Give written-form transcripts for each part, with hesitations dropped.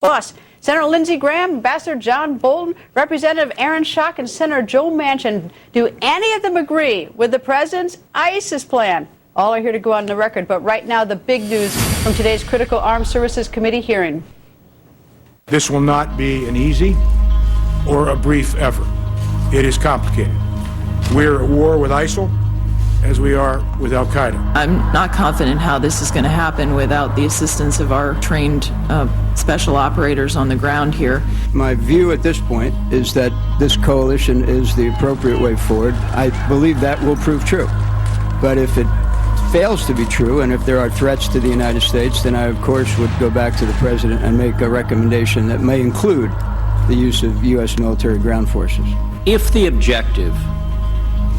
Plus, Senator Lindsey Graham, Ambassador John Bolton, Representative Aaron Schock, and Senator Joe Manchin. Do any of them agree with the president's ISIS plan? All are here to go on the record, but right now the big news from today's Critical Armed Services Committee hearing. This will not be an easy or a brief effort. It is complicated. We're at war with ISIL as we are with al-Qaeda. I'm not confident how this is going to happen without the assistance of our trained special operators on the ground here. My view at this point is that this coalition is the appropriate way forward. I believe that will prove true. But if it fails to be true, and if there are threats to the United States, then I, of course, would go back to the president and make a recommendation that may include the use of U.S. military ground forces. If the objective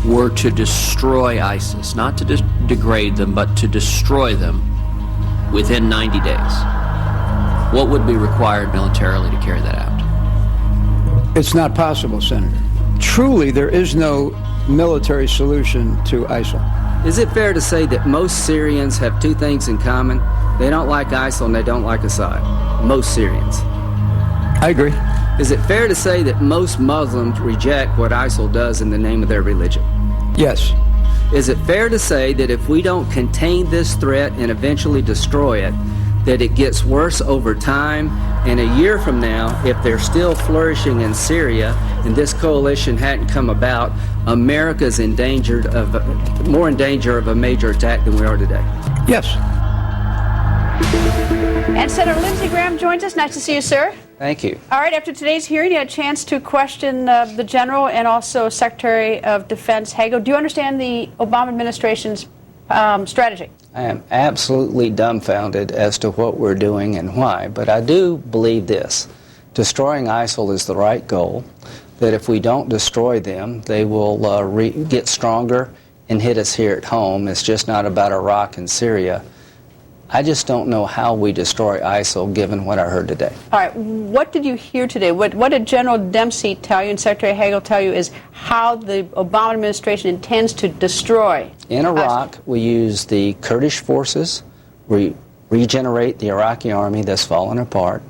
were to destroy ISIS, not to degrade them, but to destroy them within 90 days, what would be required militarily to carry that out? It's not possible, Senator. Truly, there is no military solution to ISIL. Is it fair to say that most Syrians have two things in common? They don't like ISIL and they don't like Assad. Most Syrians. I agree. Is it fair to say that most Muslims reject what ISIL does in the name of their religion? Yes. Is it fair to say that if we don't contain this threat and eventually destroy it, that it gets worse over time, and a year from now, if they're still flourishing in Syria and this coalition hadn't come about, America's more in danger of a major attack than we are today? Yes. And Senator Lindsey Graham joins us. Nice to see you, sir. Thank you. All right, after today's hearing, you had a chance to question the General and also Secretary of Defense Hagel. Do you understand the Obama administration's strategy? I am absolutely dumbfounded as to what we're doing and why, but I do believe this. Destroying ISIL is the right goal, that if we don't destroy them, they will get stronger and hit us here at home. It's just not about Iraq and Syria. I just don't know how we destroy ISIL, given what I heard today. All right, what did you hear today? What did General Dempsey tell you and Secretary Hagel tell you is how the Obama administration intends to destroy In Iraq, we use the Kurdish forces, we regenerate the Iraqi army that's fallen apart,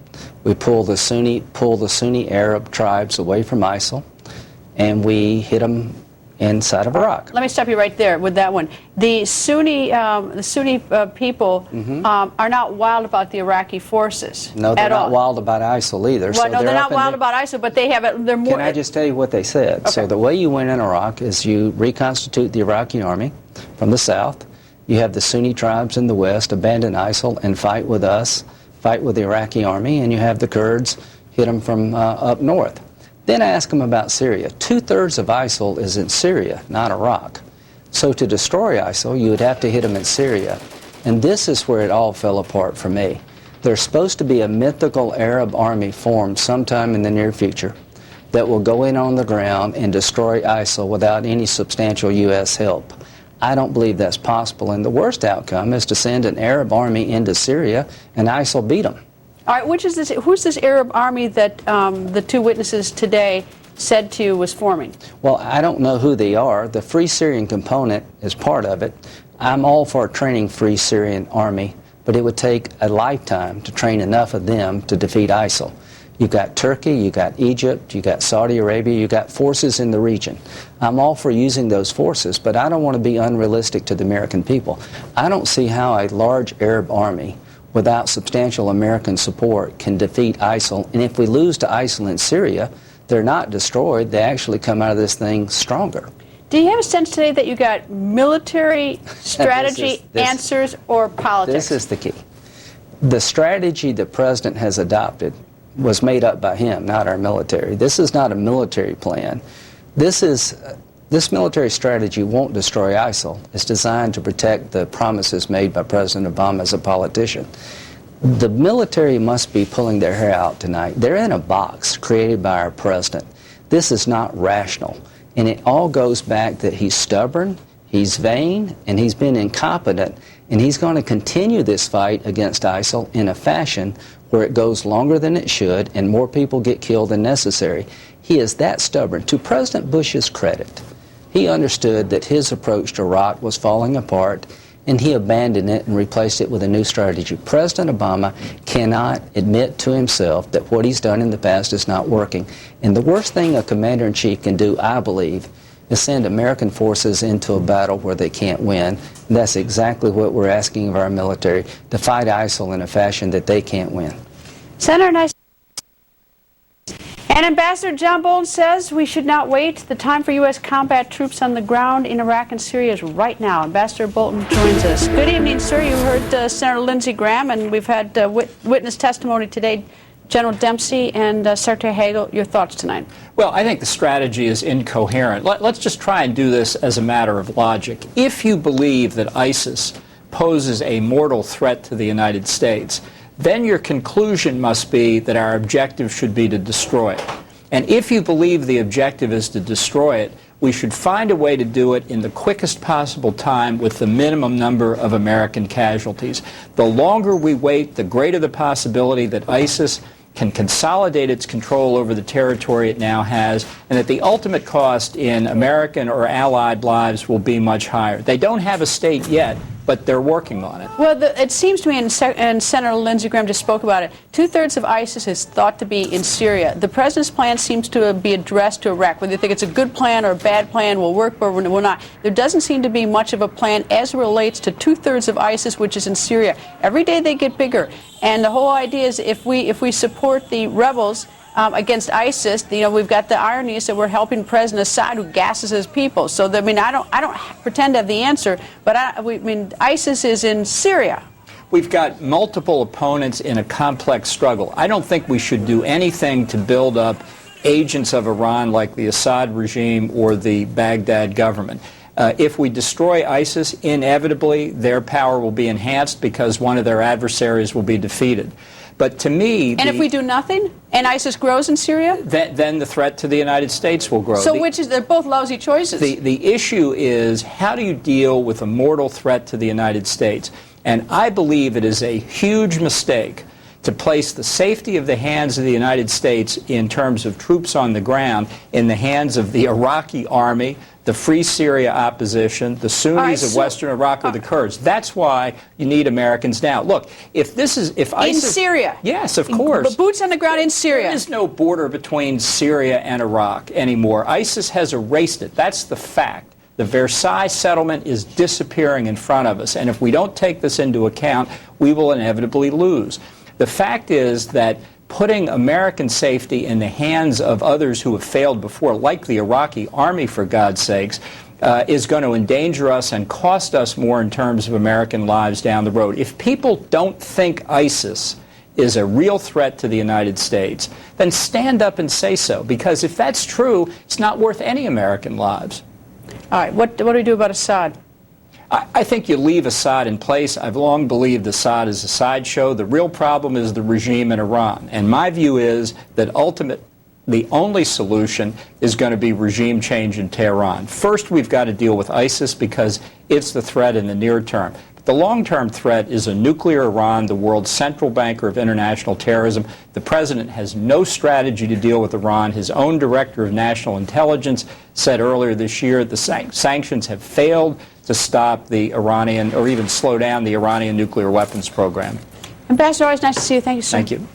we pull the Sunni Arab tribes away from ISIL, and we hit them inside of Iraq. Let me stop you right there with that one. The Sunni people are not wild about the Iraqi forces. No, they're not wild about ISIL either. Well, no, they're not wild about ISIL, but they have it. They're more. Can I just tell you what they said? Okay. So the way you win in Iraq is you reconstitute the Iraqi army from the south. You have the Sunni tribes in the west abandon ISIL and fight with us, fight with the Iraqi army, and you have the Kurds hit them from up north. Then ask them about Syria. 2/3 of ISIL is in Syria, not Iraq. So to destroy ISIL, you would have to hit them in Syria. And this is where it all fell apart for me. There's supposed to be a mythical Arab army formed sometime in the near future that will go in on the ground and destroy ISIL without any substantial U.S. help. I don't believe that's possible, and the worst outcome is to send an Arab army into Syria and ISIL beat them. All right, who's this Arab army that the two witnesses today said to you was forming? Well, I don't know who they are. The Free Syrian component is part of it. I'm all for training Free Syrian army, but it would take a lifetime to train enough of them to defeat ISIL. You've got Turkey, you've got Egypt, you've got Saudi Arabia, you've got forces in the region. I'm all for using those forces, but I don't want to be unrealistic to the American people. I don't see how a large Arab army without substantial American support can defeat ISIL. And if we lose to ISIL in Syria, they're not destroyed. They actually come out of this thing stronger. Do you have a sense today that you got military strategy answers or politics? This is the key. The strategy the president has adopted was made up by him, not our military. This is not a military plan. This military strategy won't destroy ISIL. It's designed to protect the promises made by President Obama as a politician. The military must be pulling their hair out tonight. They're in a box created by our president. This is not rational. And it all goes back that he's stubborn, he's vain, and he's been incompetent. And he's going to continue this fight against ISIL in a fashion where it goes longer than it should and more people get killed than necessary. He is that stubborn. To President Bush's credit, he understood that his approach to Iraq was falling apart, and he abandoned it and replaced it with a new strategy. President Obama cannot admit to himself that what he's done in the past is not working. And the worst thing a commander-in-chief can do, I believe, is send American forces into a battle where they can't win. And that's exactly what we're asking of our military, to fight ISIL in a fashion that they can't win. Senator, nice. And Ambassador John Bolton says we should not wait. The time for U.S. combat troops on the ground in Iraq and Syria is right now. Ambassador Bolton joins us. Good evening, sir. You heard Senator Lindsey Graham, and we've had witness testimony today. General Dempsey and Secretary Hagel, your thoughts tonight? Well, I think the strategy is incoherent. Let's just try and do this as a matter of logic. If you believe that ISIS poses a mortal threat to the United States, then your conclusion must be that our objective should be to destroy it. And if you believe the objective is to destroy it, we should find a way to do it in the quickest possible time with the minimum number of American casualties. The longer we wait, the greater the possibility that ISIS can consolidate its control over the territory it now has, and that the ultimate cost in American or Allied lives will be much higher. They don't have a state yet, but they're working on it. Well, it seems to me, and Senator Lindsey Graham just spoke about it, two-thirds of ISIS is thought to be in Syria. The president's plan seems to be addressed to Iraq. Whether you think it's a good plan or a bad plan, will work or will not. There doesn't seem to be much of a plan as it relates to two-thirds of ISIS, which is in Syria. Every day they get bigger. And the whole idea is if we support the rebels against ISIS, we've got the irony is that we're helping President Assad, who gasses his people. So, I mean, I don't pretend to have the answer, but ISIS is in Syria. We've got multiple opponents in a complex struggle. I don't think we should do anything to build up agents of Iran like the Assad regime or the Baghdad government. If we destroy ISIS, inevitably their power will be enhanced because one of their adversaries will be defeated. But to me... And if we do nothing, and ISIS grows in Syria? Then the threat to the United States will grow. So they're both lousy choices. The issue is, how do you deal with a mortal threat to the United States? And I believe it is a huge mistake to place the safety of the hands of the United States in terms of troops on the ground in the hands of the Iraqi army, the Free Syria opposition, the Sunnis of Western Iraq, or the Kurds. That's why you need Americans now. Look, if ISIS... In Syria? Yes, of course. Boots on the ground in Syria. There is no border between Syria and Iraq anymore. ISIS has erased it. That's the fact. The Versailles settlement is disappearing in front of us, and if we don't take this into account, we will inevitably lose. The fact is that putting American safety in the hands of others who have failed before, like the Iraqi army, for God's sakes, is going to endanger us and cost us more in terms of American lives down the road. If people don't think ISIS is a real threat to the United States, then stand up and say so, because if that's true, it's not worth any American lives. All right, what do we do about Assad? I think you leave Assad in place. I've long believed Assad is a sideshow. The real problem is the regime in Iran. And my view is that the only solution is going to be regime change in Tehran. First, we've got to deal with ISIS because it's the threat in the near term. The long-term threat is a nuclear Iran, the world's central banker of international terrorism. The president has no strategy to deal with Iran. His own director of national intelligence said earlier this year the sanctions have failed to stop the Iranian, or even slow down the Iranian nuclear weapons program. Ambassador, always nice to see you. Thank you, sir. Thank you.